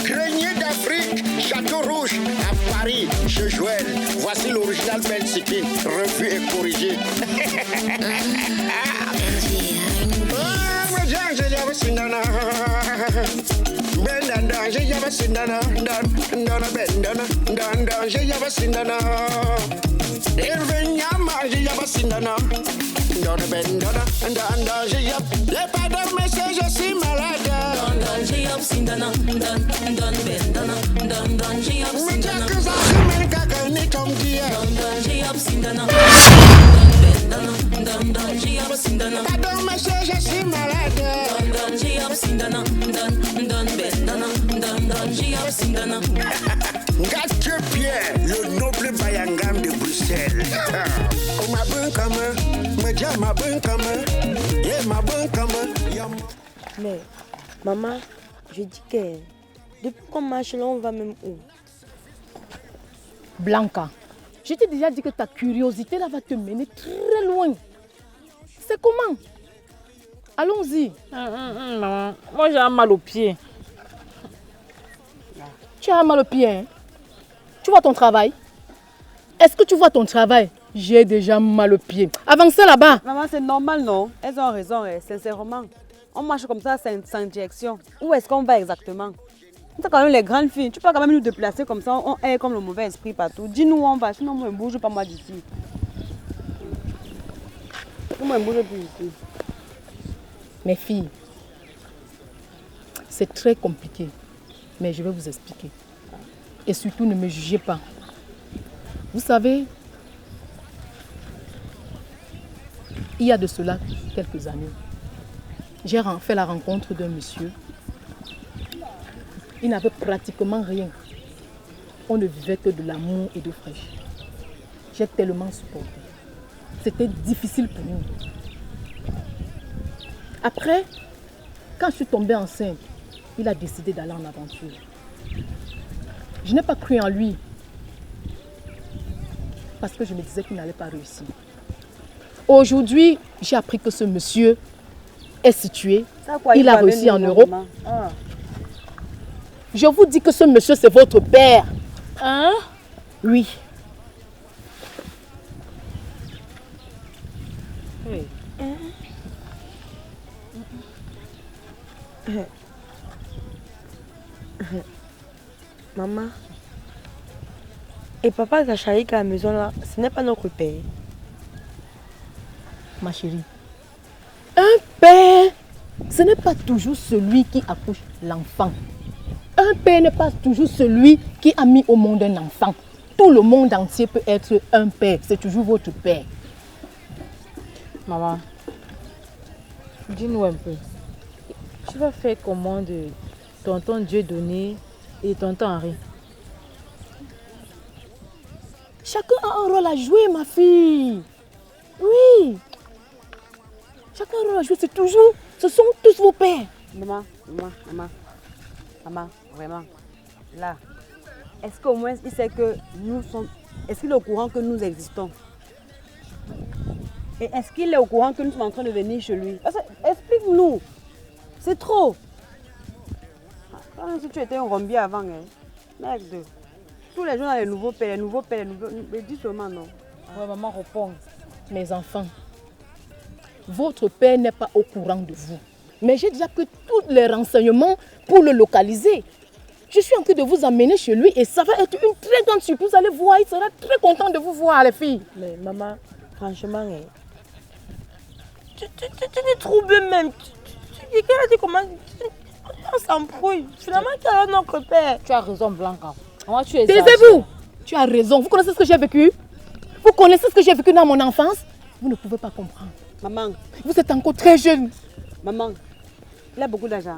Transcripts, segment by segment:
Grenier d'Afrique, Château Rouge, à Paris, chez Joël. Voici l'original Ben Sikin, revu et corrigé. Les pas de message, je suis malade. Gâte Pierre, le noble Bayangam de Bruxelles. Oh ma bonne comme, me dit ma bonne comme, et ma bonne comme. Mais, maman, je dis que depuis qu'on marche là, on va même où? Blanca, je t'ai déjà dit que ta curiosité là va te mener très loin. C'est comment? Allons-y. Maman, moi j'ai mal au pied. Tu as mal au pied, hein? Tu vois ton travail? Est-ce que tu vois ton travail? J'ai déjà mal au pied. Avancez là-bas. Maman, c'est normal, non? Elles ont raison, sincèrement. On marche comme ça sans direction. Où est-ce qu'on va exactement? C'est quand même les grandes filles. Tu peux quand même nous déplacer comme ça. On est comme le mauvais esprit partout. Dis-nous où on va, sinon moi je ne bouge pas moi d'ici. Moi je ne bouge plus ici. Mes filles, c'est très compliqué, mais je vais vous expliquer. Et surtout, ne me jugez pas. Vous savez, il y a de cela quelques années, j'ai fait la rencontre d'un monsieur. Il n'avait pratiquement rien. On ne vivait que de l'amour et de fraîche. J'ai tellement supporté. C'était difficile pour nous. Après, quand je suis tombée enceinte, il a décidé d'aller en aventure. Je n'ai pas cru en lui parce que je me disais qu'il n'allait pas réussir. Aujourd'hui, j'ai appris que ce monsieur est situé. Il a réussi en Europe. Je vous dis que ce monsieur, c'est votre père. Hein? Oui. Oui. Maman, et papa Zacharik à la maison là, ce n'est pas notre père. Ma chérie, un père, ce n'est pas toujours celui qui accouche l'enfant. Un père n'est pas toujours celui qui a mis au monde un enfant. Tout le monde entier peut être un père. C'est toujours votre père. Maman, dis-nous un peu. Tu vas faire comment de tonton Dieudonné et tonton Henri? Chacun a un rôle à jouer, ma fille. Oui. Chacun a un rôle à jouer. C'est toujours, ce sont tous vos pères. Maman, vraiment. Là, est-ce qu'au moins il sait que nous sommes... Est-ce qu'il est au courant que nous existons? Et est-ce qu'il est au courant que nous sommes en train de venir chez lui? Explique-nous. C'est trop. Si tu étais un rombier avant, hein. Merde. Tous les jours, les nouveaux pères. Mais dis seulement non. Ouais, maman, réponds. Mes enfants, votre père n'est pas au courant de vous. Mais j'ai déjà pris tous les renseignements pour le localiser. Je suis en train de vous emmener chez lui et ça va être une très grande surprise. Vous allez voir, il sera très content de vous voir, les filles. Mais maman, franchement, tu es troublée même. Quelqu'un a dit comment... On s'embrouille. Finalement, quel est notre père? Tu as raison, Blanca. Moi, tu es taisez-vous. Tu as raison. Vous connaissez ce que j'ai vécu? Vous connaissez ce que j'ai vécu dans mon enfance? Vous ne pouvez pas comprendre. Maman. Vous êtes encore très jeune. Maman, il a beaucoup d'argent.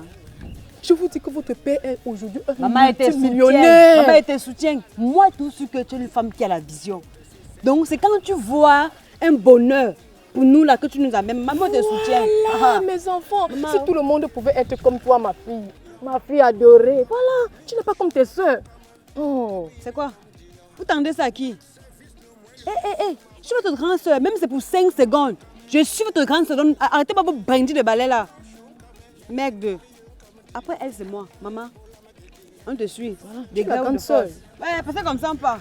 Je vous dis que votre père est aujourd'hui un multimillionnaire. Maman te soutient. Moi, tout ce que tu es une femme qui a la vision. Donc, c'est quand tu vois un bonheur pour nous là que tu nous amènes. Maman te soutient. Voilà, mes enfants. Maman. Si tout le monde pouvait être comme toi, ma fille. Ma fille adorée. Voilà, tu n'es pas comme tes soeurs. Oh. C'est quoi? Vous tendez ça à qui? Je suis votre grande soeur, même si c'est pour 5 secondes. Je suis votre grande soeur. Arrêtez pas vos brindilles de balai là. Merde. Après elle, c'est moi. Maman, On te suit. Voilà, Des tu la gars ou gardes de seule. force. Ouais, passez comme ça, on part.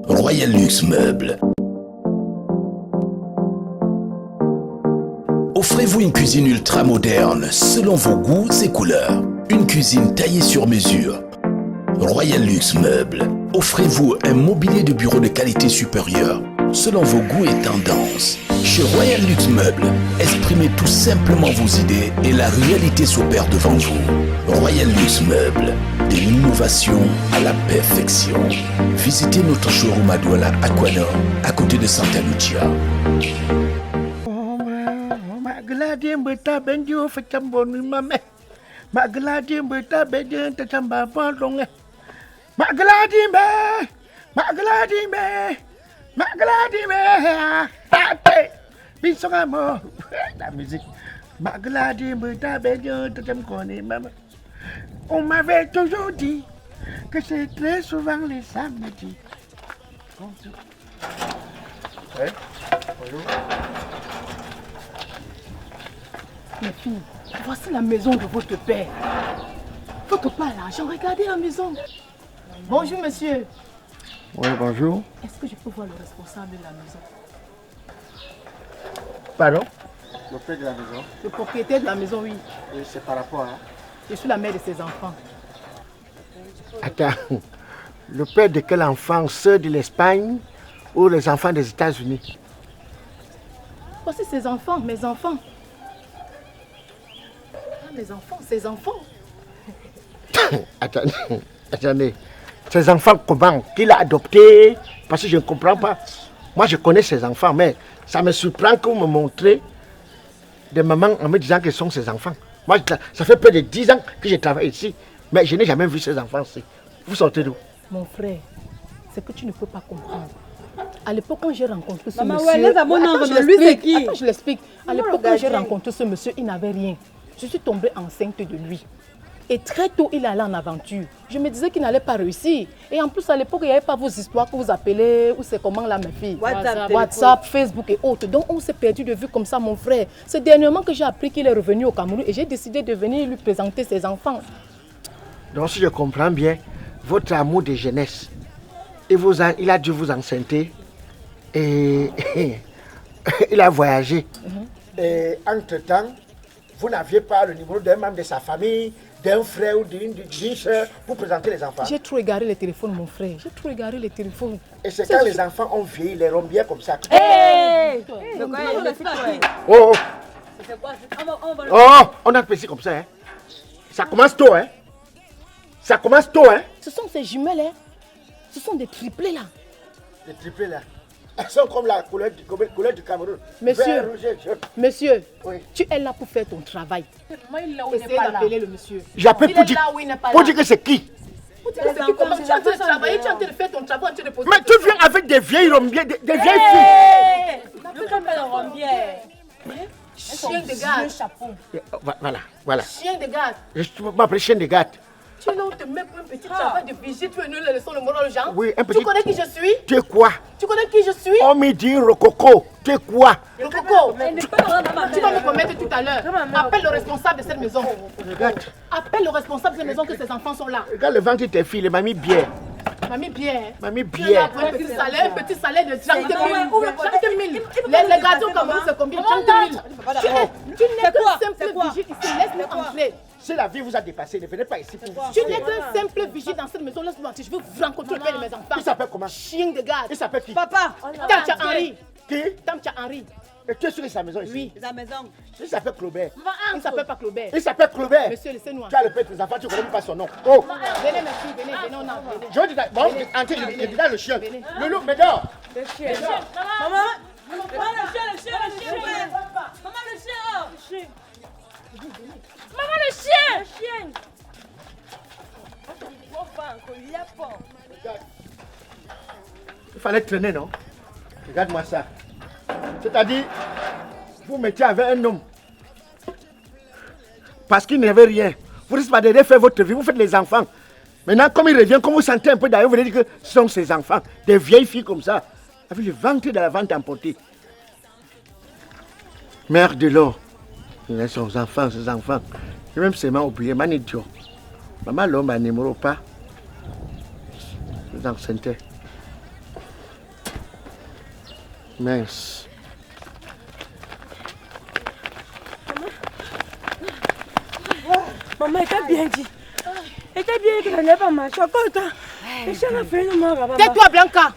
Royal Luxe Meubles. Offrez-vous une cuisine ultra moderne selon vos goûts et couleurs. Une cuisine taillée sur mesure. Royal Luxe Meubles. Offrez-vous un mobilier de bureau de qualité supérieure selon vos goûts et tendances. Chez Royal Luxe Meubles, exprimez tout simplement vos idées et la réalité s'opère devant vous. Royal Luxe Meubles, de l'innovation à la perfection. Visitez notre showroom à Douala, Aquano, à côté de Santa Lucia. Magladi mbeta benjo fecambon mame. Magladi mbeta benjo tachamba pandong. Magladi me. Magladi me. Magladi me. Tate. Bisongamo. La musique. Magladi mbeta benjo tachambon mame. On m'avait toujours dit que c'est très souvent les samedis. Ouais. Bonjour. Mes filles, voici la maison de votre père. Votre père a l'argent, regardez la maison. Bonjour monsieur. Oui, bonjour. Est-ce que je peux voir le responsable de la maison? Pardon? Le père de la maison? Le propriétaire de la maison, oui. Oui, c'est par rapport à... Je suis la mère de ses enfants. Attends, le père de quel enfant? Ceux de l'Espagne ou les enfants des États-Unis? Voici ses enfants, mes enfants. Ah, mes enfants, ses enfants. Attendez. Ces enfants comment? Qui l'a adopté? Parce que je ne comprends pas. Moi, je connais ces enfants, mais ça me surprend que vous me montrez des mamans en me disant que ce sont ses enfants. Moi, ça fait près de 10 ans que je travaille ici, mais je n'ai jamais vu ces enfants ici. Vous sortez d'où? Mon frère, c'est que tu ne peux pas comprendre. À l'époque, quand j'ai rencontré ce Maman, monsieur... ouais, laisse à mon Attends, nom, je lui, c'est l'explique. qui? Attends, je l'explique. À l'époque, quand j'ai rencontré ce monsieur, il n'avait rien. Je suis tombée enceinte de lui. Et très tôt, il allait en aventure. Je me disais qu'il n'allait pas réussir. Et en plus, à l'époque, il n'y avait pas vos histoires que vous appelez, ou c'est comment là, mes filles? WhatsApp, Facebook et autres. Donc, on s'est perdu de vue comme ça, mon frère. C'est dernièrement que j'ai appris qu'il est revenu au Cameroun et j'ai décidé de venir lui présenter ses enfants. Donc, si je comprends bien, votre amour de jeunesse, il a dû vous enceinter et il a voyagé. Et entre-temps, vous n'aviez pas le numéro d'un membre de sa famille, d'un frère ou d'une soeur pour présenter les enfants. J'ai trop égaré les téléphones, mon frère. J'ai trop égaré les téléphones. Et c'est quand les enfants ont vieilli, les rond bien comme ça. Oh, on a fait comme ça. Hein. Ça commence tôt, hein. Ça commence tôt, hein. Ce sont ces jumelles, hein. Ce sont des triplés, là. Les triplés, là. Elles sont comme la couleur du Cameroun. Monsieur, vert, rouge et jaune. monsieur, Oui. tu es là pour faire ton travail. Essayez d'appeler le monsieur. J'appelle pour dire que c'est qui? Pour dire que c'est qui? Comment tu es en train de travailler, tu es en train de faire ton travail, tu es en train de poser. Mais tu viens avec des vieilles rombières, des vieilles filles. Chien de garde. Voilà. Chien de garde. Je m'appelle chien de garde. Tu es là où te mets pour un petit travail de vigile, tu veux nous les leçons, le moral aux gens. Oui, un petit... Tu connais qui je suis? Tu es quoi? Tu connais qui je suis? On me dit Rococo. Tu es quoi? Le coco. Tu vas me promettre tout à l'heure. Appelle le responsable de cette maison. Regarde. Appelle le responsable de cette maison que ses enfants sont là. Regarde le ventre de tes filles, les mamies bien. Mamie bien. Mamie Tu es là bien. pour un petit salaire de 30 000. Les gardiens au Cameroun, c'est combien? 30 000. Tu n'es qu'un simple vigile ici. Laisse-nous entrer. Si la vie vous a dépassé, ne venez pas ici pour vous. Tu n'es qu'un simple vigile dans cette maison. Laisse-moi entrer. Je veux rencontrer le père de mes enfants. Il s'appelle comment? Chien de garde. Il s'appelle qui? Papa. Tamcha Henri. Qui? Tamcha Henri. Et tu es sûr de sa maison ici? Oui. La maison. Il s'appelle Clobert. Il ne s'appelle pas Claubert. Il s'appelle Clobert. Monsieur, laissez-nous Tu as le père de tes enfants, tu ne connais même pas son nom. Oh! Venez, mes filles, venez, on a. Venez. Je dis, bon, entrez, il est dans le chien. Loulou, mais dehors. Le chien. Maman. Maman, le chien. Maman, le chien. Maman, le chien. Il fallait traîner, non? Regarde-moi ça. C'est-à-dire, vous mettez avec un homme. Parce qu'il n'avait rien. Vous risquez pas de faire votre vie, vous faites les enfants. Maintenant, comme il revient, comme vous sentez un peu d'ailleurs, vous allez dire que ce sont ses enfants. Des vieilles filles comme ça. Avec le ventre de la vente emportée. Mère de l'eau. Il a ses enfants. Et même c'est m'a oublié, man idiot. Maman l'homme a numéro pas. Vous enceintes. Mince. Maman, elle t'a bien dit. Elle t'a bien dit qu'elle n'allait pas marcher. Encore autant. Tais-toi, Bianca.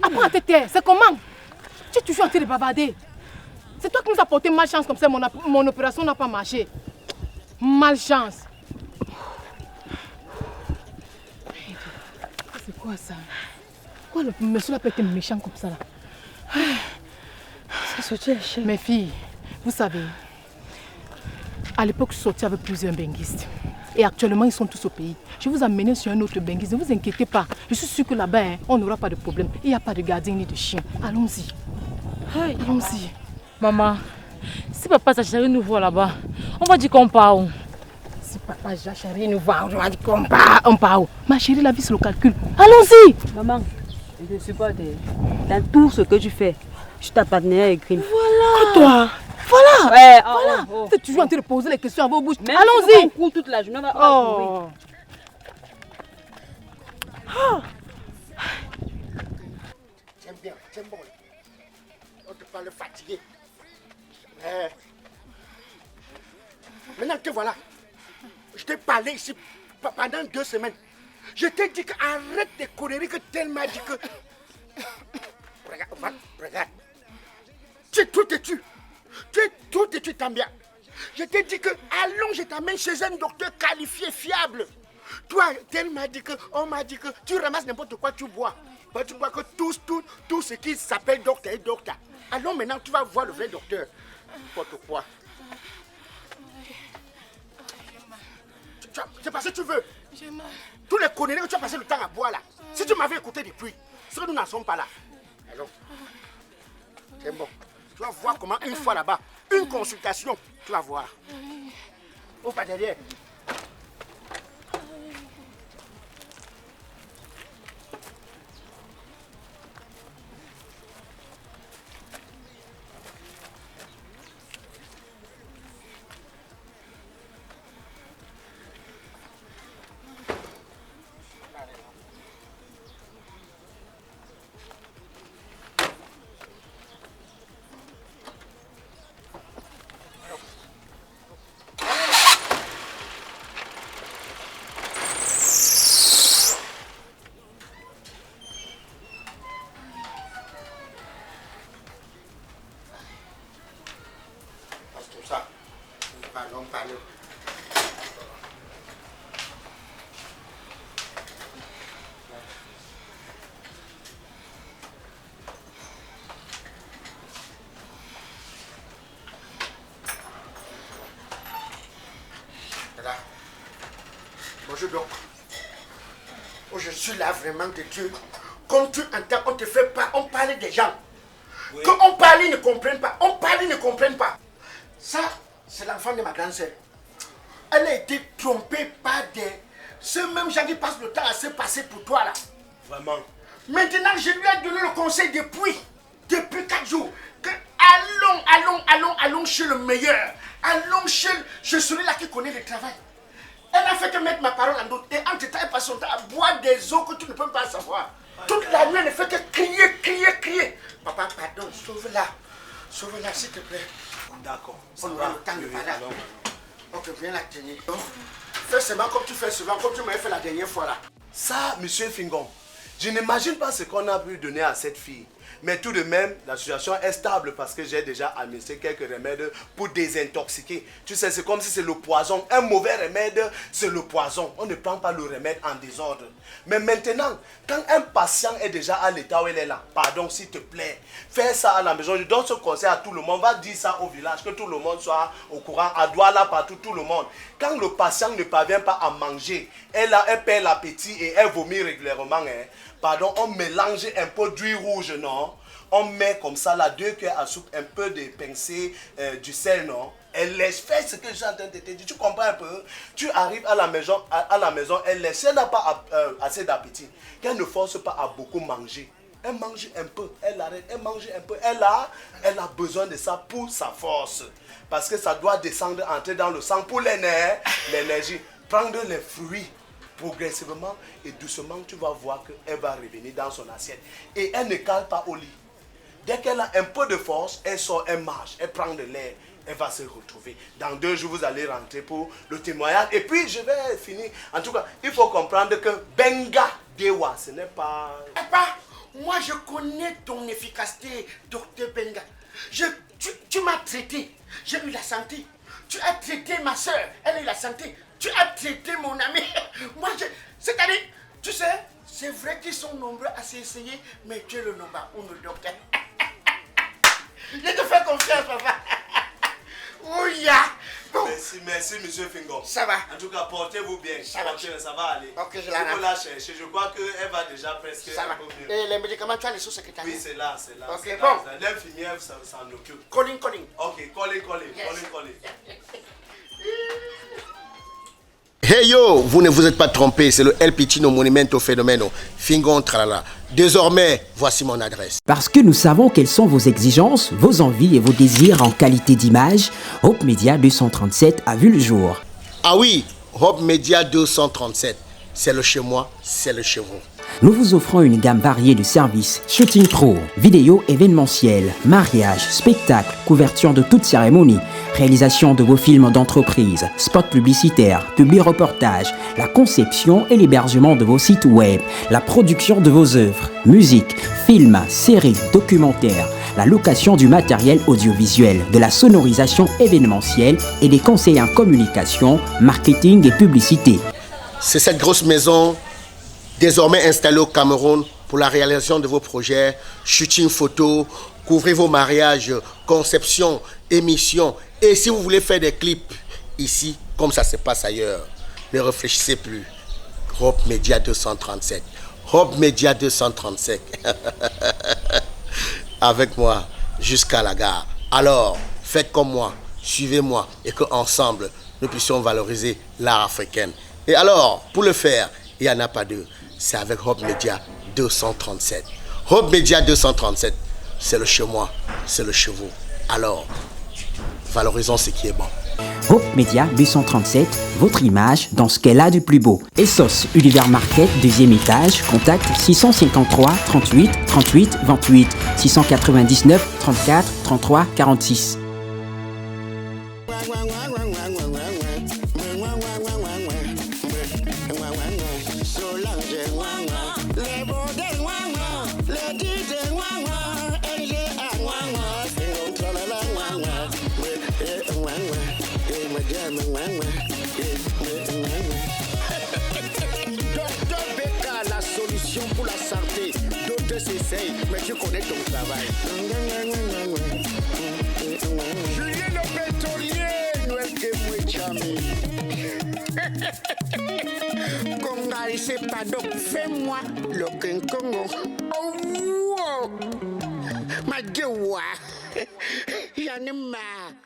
Apprends à te taire. C'est comment? Tu es toujours en train de bavarder. C'est toi qui nous as porté malchance comme ça. Mon opération n'a pas marché. Malchance. C'est quoi ça? Pourquoi le monsieur là peut être méchant comme ça là? C'est sorti à chier. Mes filles, vous savez, à l'époque je sortais avec plusieurs benguistes. Et actuellement ils sont tous au pays. Je vais vous amener sur un autre benguiste. Ne vous inquiétez pas. Je suis sûre que là-bas, on n'aura pas de problème. Il n'y a pas de gardien ni de chien. Allons-y. Allons-y. Maman, si papa Zachary nous voit là-bas, on va dire qu'on part où? Si papa Zachary nous voit, on va dire qu'on part. On part où? Ma chérie, la vie c'est le calcul. Allons-y. Maman, je te supporte. Dans tout ce que tu fais, je suis ta partenaire écrite. Voilà. Toi. Voilà. Ouais, voilà. Tu es toujours en train de poser les questions à vos bouches. Même allons-y. Si on court toute la journée, on va oh. Tiens bon. On te parle fatigué. Maintenant te voilà. Je t'ai parlé ici pendant 2 semaines. Je t'ai dit qu'arrête de courir, que tel m'a dit que... Regarde. Tu es tout têtu. Tant bien. Je t'ai dit que allons, je t'amène chez un docteur qualifié, fiable. Toi, tel m'a dit que, on m'a dit que tu ramasses n'importe quoi, tu bois. Tu bois que tout ce qui s'appelle docteur et docteur. Allons maintenant, tu vas voir le vrai docteur. N'importe quoi. C'est parce que tu veux. Tous les conneries que tu as passé le temps à boire là. Si tu m'avais écouté depuis, c'est que nous n'en sommes pas là. Allons. C'est bon. Tu vas voir comment une fois là-bas, une consultation, tu vas voir. Ou pas derrière. Bonjour donc. Oh, je suis là vraiment de Dieu. Comme tu entends, on te fait pas, on parle des gens. Oui. Quand on parle, ils ne comprennent pas. On parle, ils ne comprennent pas. Ça, c'est l'enfant de ma grande sœur. Elle a été trompée par ceux mêmes gens qui passent le temps à se passer pour toi là. Vraiment. Maintenant, je lui ai donné le conseil depuis 4 jours. Que allons chez le meilleur. Allons chez celui-là qui connaît le travail. Elle n'a fait que mettre ma parole en doute. Et entre temps, elle passe son temps à boire des eaux que tu ne peux pas savoir. Toute la nuit, elle ne fait que crier. Papa, pardon, sauve-la. Sauve-la, s'il te plaît. D'accord. On aura le temps de parler. Ok, viens la tenir. Fais seulement comme tu fais souvent, comme tu m'avais fait la dernière fois là. Ça, monsieur Fingon, je n'imagine pas ce qu'on a pu donner à cette fille. Mais tout de même, la situation est stable parce que j'ai déjà administré quelques remèdes pour désintoxiquer. Tu sais, c'est comme si c'est le poison. Un mauvais remède, c'est le poison. On ne prend pas le remède en désordre. Mais maintenant, quand un patient est déjà à l'état où il est là, pardon, s'il te plaît, fais ça à la maison. Je donne ce conseil à tout le monde. On va dire ça au village, que tout le monde soit au courant. À Douala, partout, tout le monde. Quand le patient ne parvient pas à manger, elle perd l'appétit et elle vomit régulièrement. Pardon, on mélange un peu d'huile rouge, non? On met comme ça là 2 cuillères à soupe, un peu de pincée, du sel, non? Elle laisse faire ce que je suis en train de te dire. Tu comprends un peu? Tu arrives à la maison, elle laisse. Si elle n'a pas assez d'appétit, qu'elle ne force pas à beaucoup manger. Elle mange un peu, elle arrête, elle mange un peu. Elle a besoin de ça pour sa force. Parce que ça doit descendre, entrer dans le sang pour l'énergie. Prendre les fruits progressivement et doucement, tu vas voir qu'elle va revenir dans son assiette. Et elle ne cale pas au lit. Dès qu'elle a un peu de force, elle sort, elle marche, elle prend de l'air. Elle va se retrouver. Dans 2 jours, vous allez rentrer pour le témoignage. Et puis, je vais finir. En tout cas, il faut comprendre que Benga Dewa, ce n'est pas... Moi, je connais ton efficacité, docteur Benga. Tu m'as traité. J'ai eu la santé. Tu as traité ma soeur. Elle a eu la santé. Tu as traité mon ami. Moi, c'est-à-dire, tu sais, c'est vrai qu'ils sont nombreux à s'essayer, mais tu es le nombre 1, le docteur. Je te fais confiance, papa. Ouya. Bon. Merci, monsieur Fingon. Ça va. En tout cas, portez-vous bien. Ça va aller. Ok, je la chercher. Je crois qu'elle va déjà presque. Ça va. Et les médicaments, tu as les sous-secrétaires? Oui, c'est là. Ok, bon. L'infirmière s'en occupe. Calling. Ok, calling. Hey yo, vous ne vous êtes pas trompé, c'est le El Piccino Monumento Fenomeno, Fingon Tralala. Désormais, voici mon adresse. Parce que nous savons quelles sont vos exigences, vos envies et vos désirs en qualité d'image, Hope Media 237 a vu le jour. Ah oui, Hope Media 237, c'est le chez moi, c'est le chez vous. Nous vous offrons une gamme variée de services, shooting pro, vidéo événementiel, mariage, spectacle, couverture de toute cérémonie, réalisation de vos films d'entreprise, spots publicitaires, publi-reportages, la conception et l'hébergement de vos sites web, la production de vos œuvres, musique, films, séries, documentaires, la location du matériel audiovisuel, de la sonorisation événementielle et des conseils en communication, marketing et publicité. C'est cette grosse maison désormais installée au Cameroun pour la réalisation de vos projets, shooting photo, couvrez vos mariages, conception, émission. Et si vous voulez faire des clips ici, comme ça se passe ailleurs, ne réfléchissez plus. Hope Media 237. Hope Media 237. Avec moi jusqu'à la gare. Alors, faites comme moi, suivez-moi et qu'ensemble, nous puissions valoriser l'art africain. Et alors, pour le faire, il n'y en a pas deux. C'est avec Hope Media 237. Hope Media 237, c'est le chez moi, c'est le chez vous. Alors, valorisons ce qui est bon. Hope Media 237, votre image dans ce qu'elle a de plus beau. Essos Univers Market, 2e étage, contact 653 38 38 28 699 34 33 46. La solution pour la santé, d'autres s'essayent, mais tu connais ton travail. Julien le pétrolier, nous est Conga, c'est pas donc fais-moi le Congo. Oh, ma gueule, j'en ai marre.